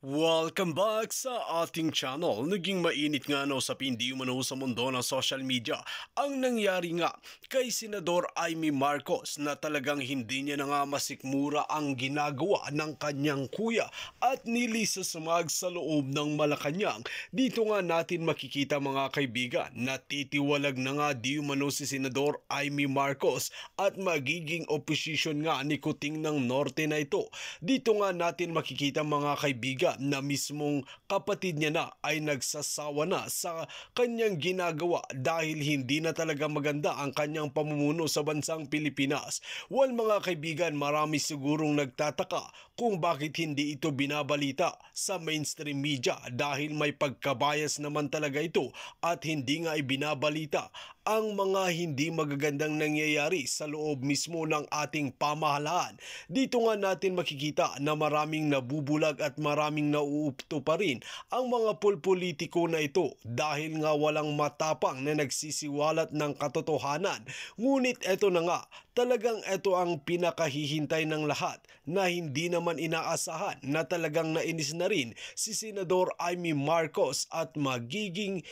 Welcome back sa ating channel. Naging mainit nga sa pindi umano sa mundo ng social media ang nangyari nga kay Senador Amy Marcos na talagang hindi niya na nga masikmura ang ginagawa ng kanyang kuya at nilisasamag sa loob ng Malacanang. Dito nga natin makikita mga kaibigan na titiwalag na nga di umano si Senador Amy Marcos at magiging opposition nga ni Kuting ng Norte na ito. Dito nga natin makikita mga kaibigan na mismong kapatid niya na ay nagsasawa na sa kanyang ginagawa dahil hindi na talaga maganda ang kanyang pamumuno sa bansang Pilipinas. Well mga kaibigan, marami sigurong nagtataka kung bakit hindi ito binabalita sa mainstream media dahil may pagkabayas naman talaga ito at hindi nga ibinabalita ang mga hindi magagandang nangyayari sa loob mismo ng ating pamahalaan. Dito nga natin makikita na maraming nabubulag at maraming nauupto pa rin ang mga pulpolitiko na ito dahil nga walang matapang na nagsisiwalat ng katotohanan. Ngunit eto na nga, talagang ito ang pinakahihintay ng lahat na hindi naman inaasahan na talagang nainis na rin si Senador Amy Marcos at magiging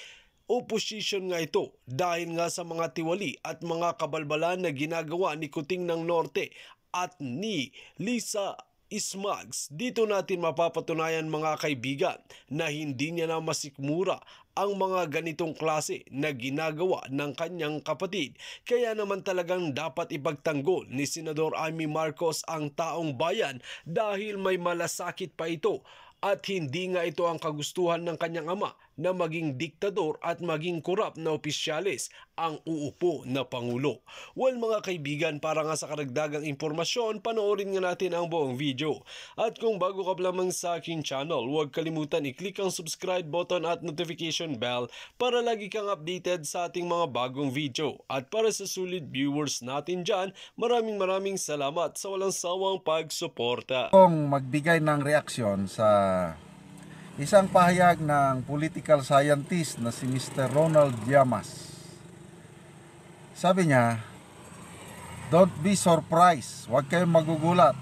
opposition nga ito dahil nga sa mga tiwali at mga kabalbalan na ginagawa ni Kuting ng Norte at ni Lisa Ismags. Dito natin mapapatunayan mga kaibigan na hindi niya na masikmura ang mga ganitong klase na ginagawa ng kanyang kapatid. Kaya naman talagang dapat ipagtanggol ni Senador Amy Marcos ang taong bayan dahil may malasakit pa ito at hindi nga ito ang kagustuhan ng kanyang ama na maging diktador at maging korap na opisyalis ang uupo na pangulo. Well mga kaibigan, para nga sa karagdagang impormasyon, panoorin nga natin ang buong video. At kung bago ka pa lamang sa aking channel, huwag kalimutan i-click ang subscribe button at notification bell para lagi kang updated sa ating mga bagong video. At para sa sulit viewers natin dyan, maraming salamat sa walang sawang pagsuporta. Kung magbigay ng reaksyon sa isang pahayag ng political scientist na si Mr. Ronald Llamas. Sabi niya, "Don't be surprised, huwag kayong magugulat.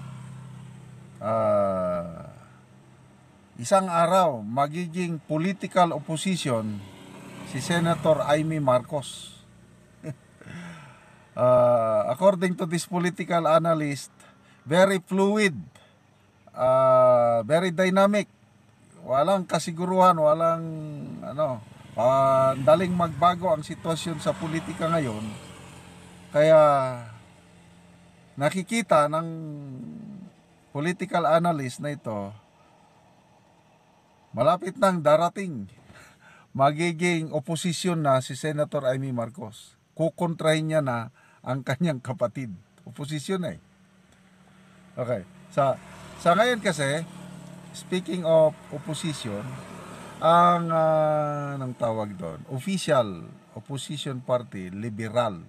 Isang araw, magiging political opposition si Senator Amy Marcos." According to this political analyst, very fluid, very dynamic, walang kasiguruhan, walang daling magbago ang sitwasyon sa politika ngayon. Kaya nakikita ng political analyst na ito, malapit nang darating, magiging oposisyon na si Senator Amy Marcos. Kukontrahin niya na ang kanyang kapatid. Oposisyon eh. Okay. Sa ngayon kasi, speaking of opposition, ang nang tawag doon, official opposition party, liberal.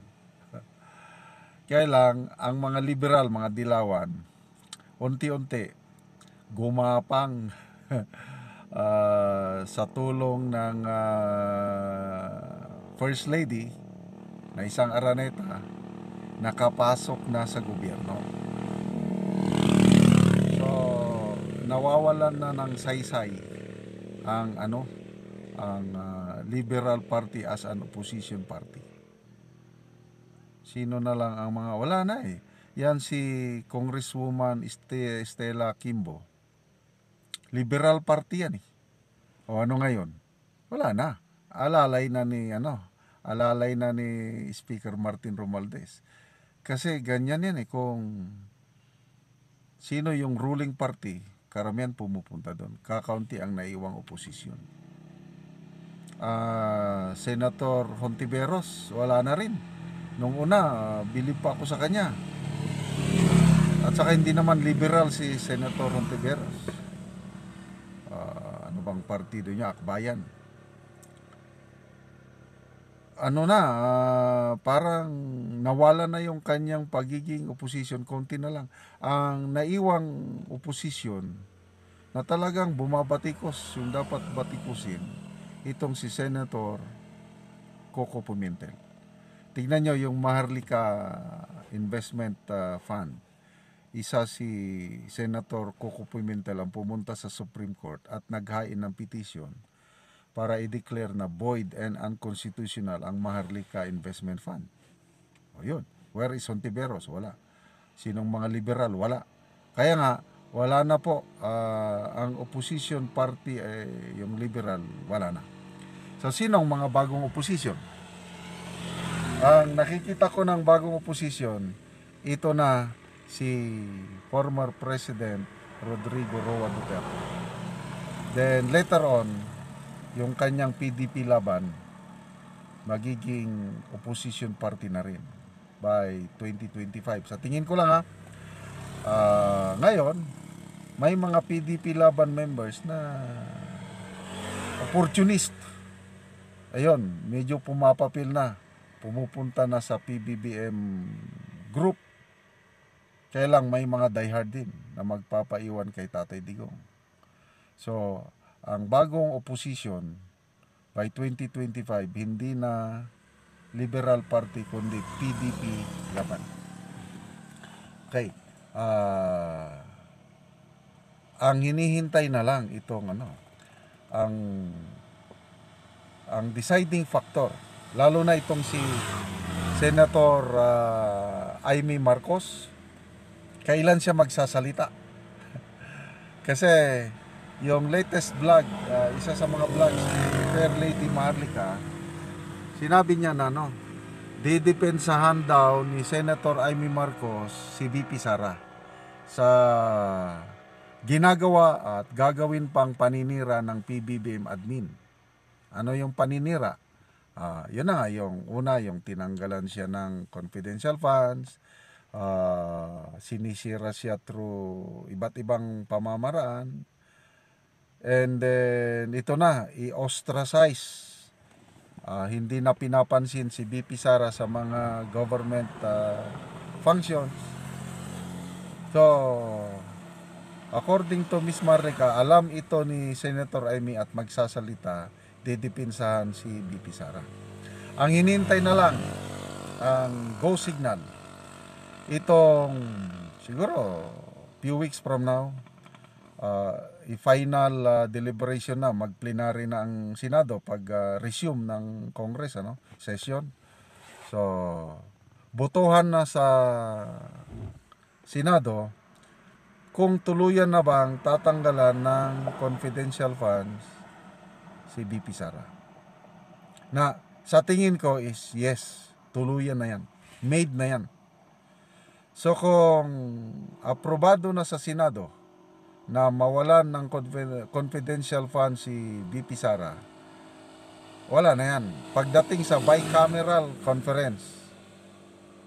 Kaya lang, ang mga liberal, mga dilawan, unti-unti gumapang sa tulong ng First Lady na isang Araneta, nakapasok na sa gobyerno. So, nawawalan na ng saysay ang Liberal Party as an opposition party. Sino na lang ang mga wala na eh. Yan si Congresswoman Stella Kimbo. Liberal Party yan eh. O ano ngayon? Wala na. Alalay na ni Speaker Martin Romualdez. Kasi ganyan yan eh, kung sino yung ruling party, karamihan pumupunta doon. Kakaunti ang naiwang oposisyon. Senator Hontiveros, wala na rin. Nung una, bilib pa ako sa kanya. At saka hindi naman liberal si Senator Hontiveros. Ano bang partido niya? Akbayan. Parang nawala na yung kanyang pagiging opposition. Konti na lang ang naiwang opposition na talagang bumabatikos yung dapat batikusin, itong si Senator Coco Pimentel. Tignan nyo yung Maharlika Investment Fund. isa si Senator Coco Pimentel ang pumunta sa Supreme Court at naghain ng petition para i-declare na void and unconstitutional ang Maharlika Investment Fund. O yun, where is Hontiveros? Wala. Sinong mga liberal? Wala. Kaya nga, wala na po. Ang opposition party, yung liberal, wala na. So, sinong mga bagong opposition? Ang nakikita ko ng bagong opposition, ito na si former President Rodrigo Roa Duterte. Then later on, yung kanyang PDP laban, magiging opposition party na rin by 2025. Sa tingin ko lang ngayon, may mga PDP laban members na opportunist. Ayun, medyo pumapapil na. Pumupunta na sa PBBM group. Kaya lang may mga diehard din na magpapaiwan kay Tatay Digong. So, ang bagong opposition by 2025, hindi na Liberal Party kundi PDP laban. Okay. Ang hinihintay na lang itong ang deciding factor, lalo na itong si Senator Amy Marcos, kailan siya magsasalita. Kasi yung latest vlog, isa sa mga vlogs ni Fair Lady Maharlika, sinabi niya na didepensahan daw ni Senator Amy Marcos si VP Sara sa ginagawa at gagawin pang paninira ng PBBM admin. Ano yung paninira? Yun na nga, yung una, yung tinanggalan siya ng confidential funds, sinisira siya through iba't ibang pamamaraan, and then ito na, i-ostracize. Hindi na pinapansin si VP Sara sa mga government functions. So, according to Ms. Marlica, alam ito ni Senator Amy at magsasalita, didipinsahan si VP Sara. Ang hinintay na lang, ang go signal. Itong siguro few weeks from now, i-final deliberation na, mag-plenary na ang Senado pag resume ng Congress session. So, botohan na sa Senado kung tuluyan na bang tatanggalan ng confidential funds si VP Sara. Na sa tingin ko is yes, tuluyan na yan. Made na yan. So kung aprobado na sa Senado na mawalan ng confidential funds si VP Sara, wala na yan. Pagdating sa bicameral conference,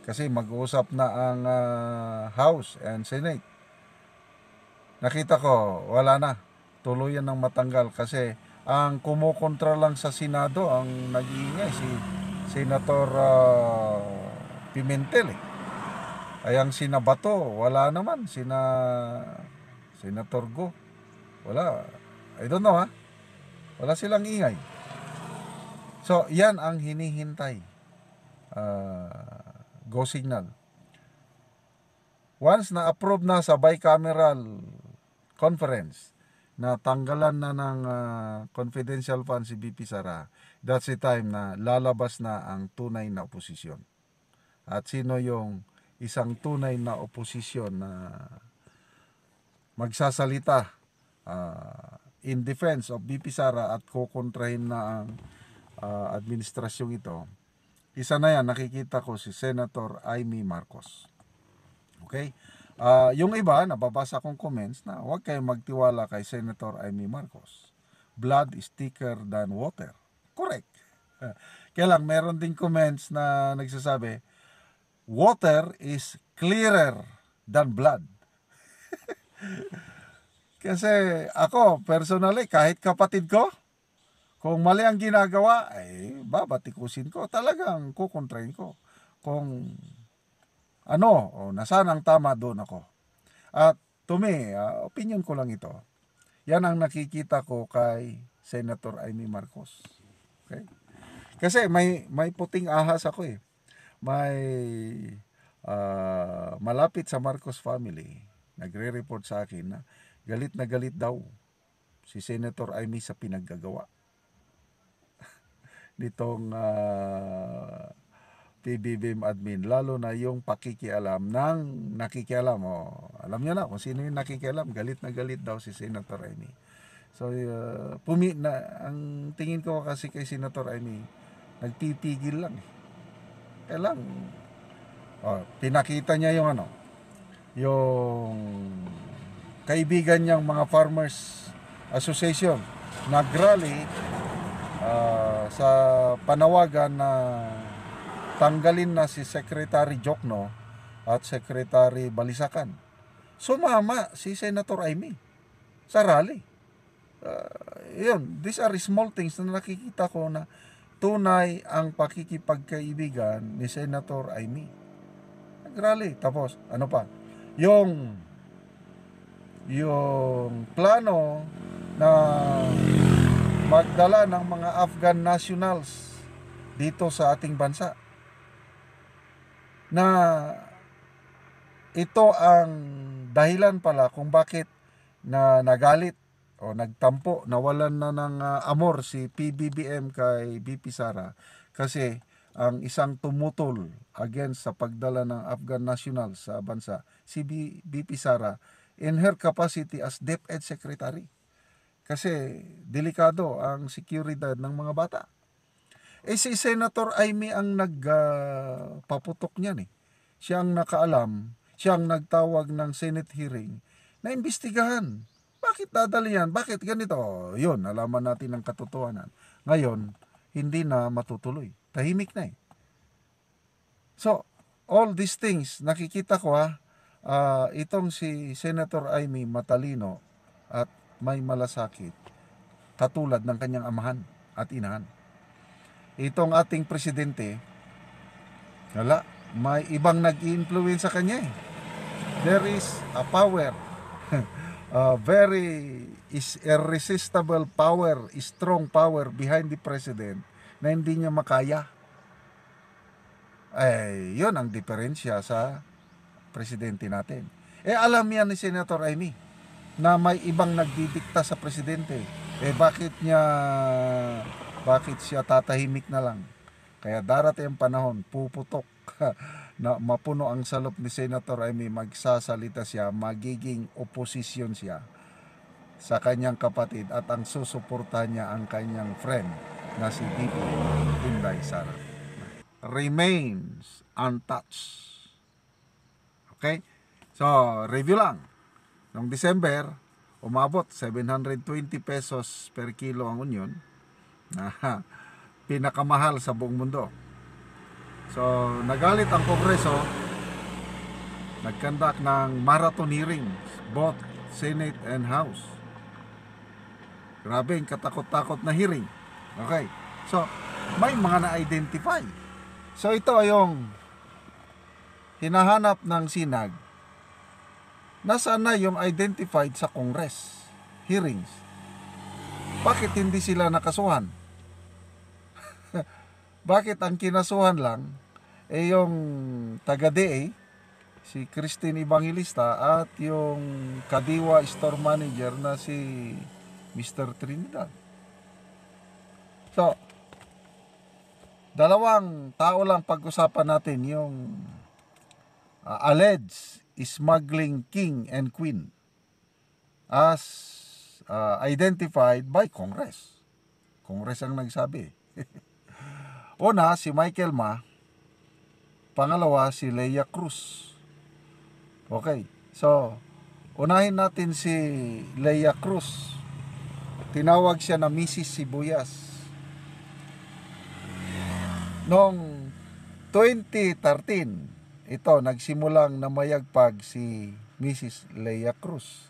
kasi mag-uusap na ang House and Senate, nakita ko wala na. Tuluyan ng matanggal kasi ang kumukontra lang sa Senado, ang nag-iingay si Senator Pimentel ay ang sinabato, wala naman. Senator Go, wala. I don't know wala silang ingay. So yan ang hinihintay, go signal. Once na approve na sa bicameral conference na tanggalan na ng confidential fund si VP Sara, that's the time na lalabas na ang tunay na oposisyon. At sino yung isang tunay na oposisyon na magsasalita in defense of VP Sara at kukontrahin na ang administrasyong ito? Isa na yan, nakikita ko si Senator Amy Marcos. Okay? Yung iba, nababasa kong comments na huwag kayong magtiwala kay Senator Amy Marcos. Blood is thicker than water. Correct. Kaya lang, meron ding comments na nagsasabi, water is clearer than blood. Kasi ako, personally, kahit kapatid ko, kung mali ang ginagawa, babatikusin ko. Talagang kukontrahin ko. Kung nasaan ang tama, doon ako. At to me, opinion ko lang ito. Yan ang nakikita ko kay Senator Amy Marcos. Okay? Kasi may puting ahas ako May malapit sa Marcos family, nagre-report sa akin na galit daw si Senator Amy sa pinaggagawa nitong PBBM admin, lalo na yung pakikialam ng nakikialam. Alam niyo na kung sino yung nakikialam, galit daw si Senator Amy. So, ang tingin ko kasi kay Senator Amy, nagpipigil lang. Kailang, pinakita niya yung yung kaibigan niyang mga farmers association, nagrally sa panawagan na tanggalin na si Secretary Jokno at Secretary Balisacan. Sumama si Senator Amy sa rally. These are small things na nakikita ko na tunay ang pakikipagkaibigan ni Senator Amy. Nagrally. Tapos, ano pa? Yung plano na magdala ng mga Afghan nationals dito sa ating bansa, na ito ang dahilan pala kung bakit na nagalit o nagtampo, nawalan na ng amor si PBBM kay BP Sara, kasi ang isang tumutol against sa pagdala ng Afghan nationals sa bansa, si BP Sara, in her capacity as DepEd Secretary. Kasi delikado ang seguridad ng mga bata. Si Senator Amy ang nagpaputok niyan . Siya ang nakaalam, siya ang nagtawag ng Senate hearing na imbestigahan. Bakit dadali yan? Bakit ganito? Yun, nalaman natin ang katotohanan. Ngayon, hindi na matutuloy. Tahimik na . So, all these things, nakikita ko itong si Senator Amy matalino at may malasakit, katulad ng kanyang amahan at inahan. Itong ating presidente, may ibang nag-i-influence sa kanya . There is a power, irresistible power, strong power behind the president na hindi niya makaya. Yun ang diferensya sa presidente natin. Alam yan ni Senator Amy na may ibang nagdidikta sa presidente. Bakit siya tatahimik na lang? Kaya darating ang panahon, puputok na mapuno ang salop ni Senator Amy, magsasalita siya, magiging oposisyon siya sa kanyang kapatid, at ang susuportahan niya ang kanyang friend na si VP Inday Sara. Remains untouched. Okay? So, review lang. Noong December, umabot 720 pesos per kilo ang onion, na pinakamahal sa buong mundo. So, nagalit ang Kongreso, nagkandak ng marathon hearings, both Senate and House. Grabe, katakot-takot na hearing. Okay, so may mga na-identify. So, ito ay yung hinahanap ng sinag. Nasaan na yung identified sa Congress hearings? Bakit hindi sila nakasuhan? Bakit ang kinasuhan lang yung taga-DA, si Christine Evangelista, at yung Kadiwa store manager na si Mr. Trinidad? So, dalawang tao lang pag-usapan natin, yung alleged smuggling king and queen as identified by Congress. Congress ang nagsabi. Una, si Michael Ma. Pangalawa, si Leia Cruz. Okay, so unahin natin si Leia Cruz. Tinawag siya na Mrs. Sibuyas. Noong 2013, ito, nagsimulang namayagpag si Mrs. Leia Cruz.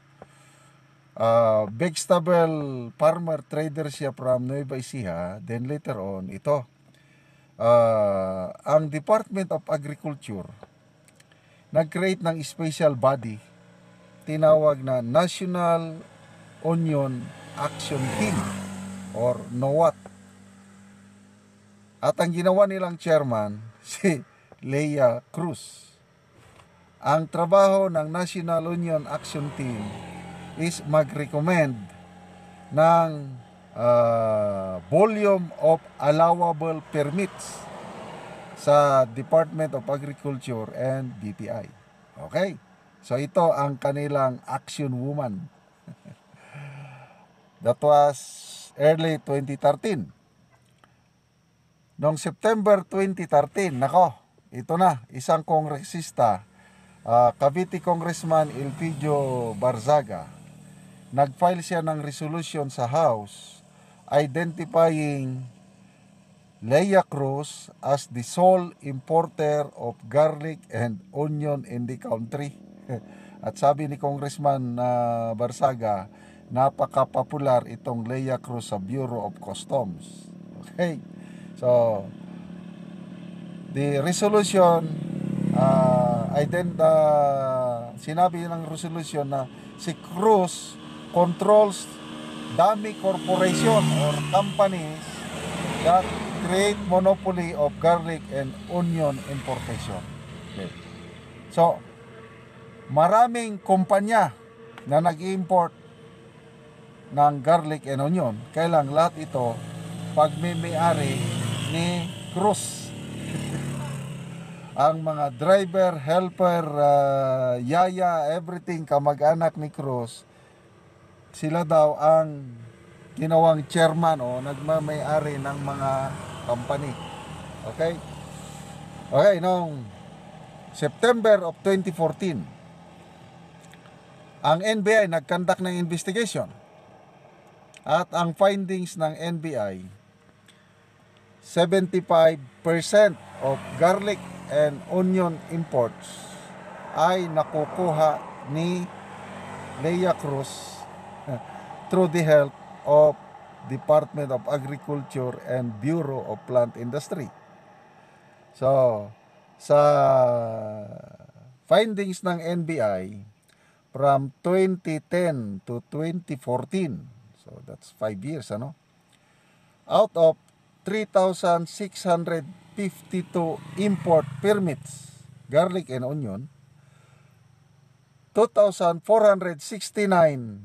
Vegetable farmer trader siya from Nueva Ecija. Then later on, ito, ang Department of Agriculture nag-create ng special body, tinawag na National Onion Action Team or NOAT. At ang ginawa nilang chairman, si Leia Cruz. Ang trabaho ng National Union Action Team is mag-recommend ng volume of allowable permits sa Department of Agriculture and DTI. Okay? So ito ang kanilang action woman. That was early 2013. Noong September 2013, nako, ito na, isang kongresista, Cavite Congressman Elpidio Barzaga, nag-file siya ng resolution sa House identifying Leia Cruz as the sole importer of garlic and onion in the country. At sabi ni Congressman Barzaga, napaka-popular itong Leia Cruz sa Bureau of Customs. Okay? So, the resolution, sinabi ng resolution na si Cruz controls dummy corporation or companies that create monopoly of garlic and onion importation. Okay. So, maraming kumpanya na nag-import ng garlic and onion, kailang lahat ito pagmimiyari ni Cruz. Ang mga driver, helper, yaya, everything, kamag-anak ni Cruz, sila daw ang ginawang chairman o nagmamayari ng mga company. Okay? Okay, noong September of 2014, ang NBI nag-conduct ng investigation. At ang findings ng NBI, 75% of garlic and onion imports ay nakukuha ni Leia Cruz through the help of Department of Agriculture and Bureau of Plant Industry. So, sa findings ng NBI from 2010 to 2014, so that's 5 years, ano? Out of 3,652 import permits, garlic and onion, 2,469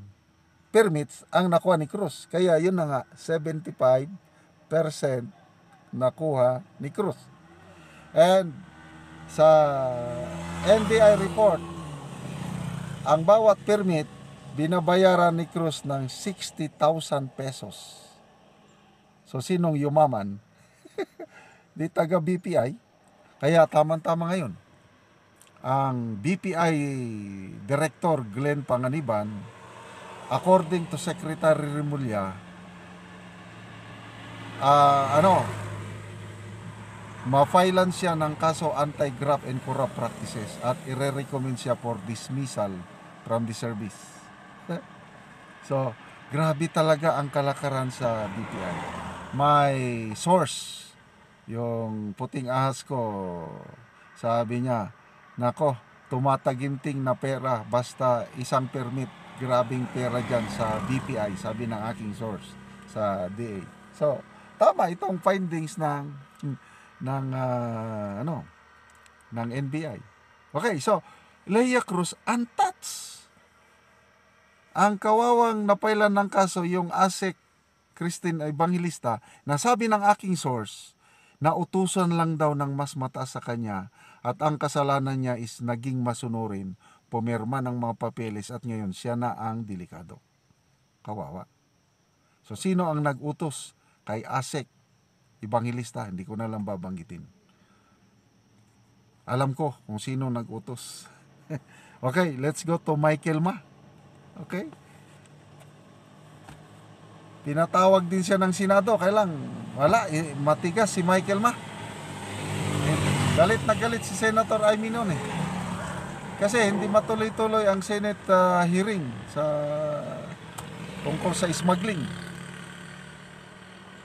permits ang nakuha ni Cruz. Kaya yun na nga, 75% nakuha ni Cruz. And sa NBI report, ang bawat permit, binabayaran ni Cruz ng 60,000 pesos. So, sinong yumaman? Di taga BPI. Kaya tamang-tama ngayon. Ang BPI Director Glenn Panganiban, according to Secretary Remulla, ma-filean siya ng kaso anti-graft and corrupt practices at i-recommend siya for dismissal from the service. So, grabe talaga ang kalakaran sa BPI. May source, yung puting ahas ko, sabi niya, nako, tumataginting na pera basta isang permit, grabing pera dyan sa BPI, sabi ng aking source sa DA. So, tama itong findings ng NBI. Okay, so Leia Cruz untouched. Ang kawawang napailan ng kaso yung ASEC Christine Evangelista, na sabi ng aking source na utusan lang daw ng mas mataas sa kanya at ang kasalanan niya is naging masunurin, pumirma ng mga papeles at ngayon siya na ang delikado. Kawawa. So sino ang nag-utos kay ASEC Evangelista? Hindi ko na lang babanggitin. Alam ko kung sino nag-utos. Okay, let's go to Michael Ma. Okay? Pinatawag din siya ng Senado, kailang wala, matigas si Michael Ma. Galit na galit si Senator Amy noon eh. Kasi hindi matuloy-tuloy ang Senate hearing sa tungkol sa smuggling.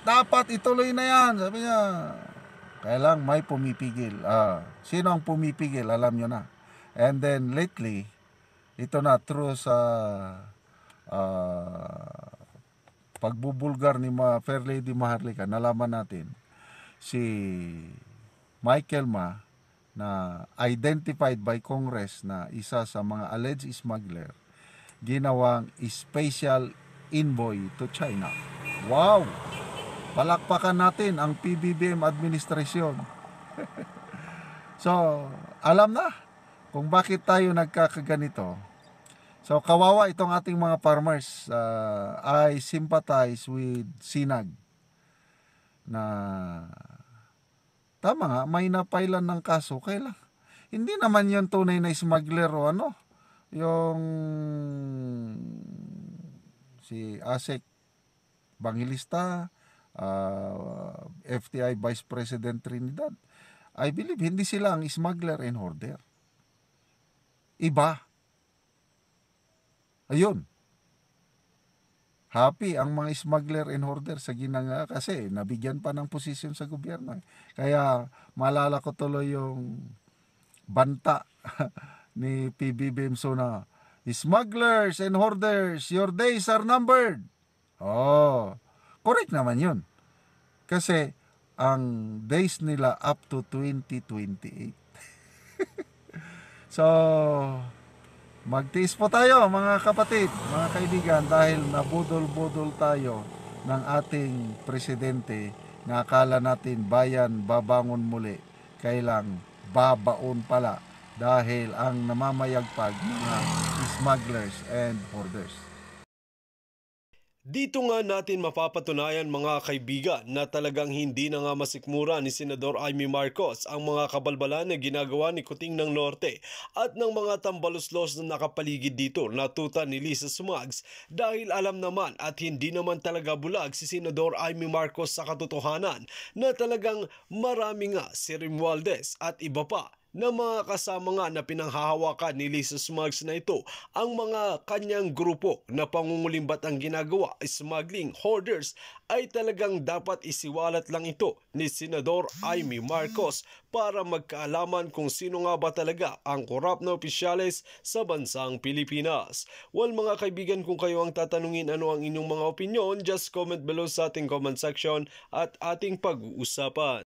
Dapat ituloy na yan, sabi niya. Kailang may pumipigil. Sino ang pumipigil, alam nyo na. And then lately, ito na through sa pagbubulgar ni Fair Lady Maharlika, nalaman natin si Michael Ma na identified by Congress na isa sa mga alleged smuggler, ginawang special envoy to China. Wow! Palakpakan natin ang PBBM administrasyon. So, alam na kung bakit tayo nagkakaganito. So, kawawa itong ating mga farmers. I sympathize with Sinag na tama nga, may napailan ng kaso. Kailan? Hindi naman yun tunay na smuggler o ano. Yung si Asek Bangilista, FTI Vice President Trinidad, I believe hindi sila ang smuggler and hoarder. Iba. Ayun. Happy ang mga smuggler and hoarder sa ginanga kasi nabigyan pa ng posisyon sa gobyerno. Kaya malala ko tuloy yung banta ni PBBM na smugglers and hoarders, your days are numbered. Oh, correct naman yun. Kasi ang days nila up to 2028. So, magtiis po tayo mga kapatid, mga kaibigan, dahil nabudol-budol tayo ng ating presidente na akala natin bayan babangon muli, kailang babaon pala dahil ang namamayagpag mga smugglers and hoarders. Dito nga natin mapapatunayan mga kaibigan na talagang hindi na nga masikmura ni Senador Amy Marcos ang mga kabalbalan na ginagawa ni Kuting ng Norte at ng mga tambaluslos na nakapaligid dito na tuta ni Lisa Smugs dahil alam naman at hindi naman talaga bulag si Senador Amy Marcos sa katotohanan na talagang marami nga si Romualdez at iba pa na mga kasama nga na pinanghahawakan ni Lisa Smugs na ito ang mga kanyang grupo na pangungulimbat ang ginagawa smuggling hoarders ay talagang dapat isiwalat lang ito ni Senador Amy Marcos para magkaalaman kung sino nga ba talaga ang korap na opisyales sa bansang Pilipinas. Well mga kaibigan, kung kayo ang tatanungin ano ang inyong mga opinyon, just comment below sa ating comment section at ating pag-uusapan.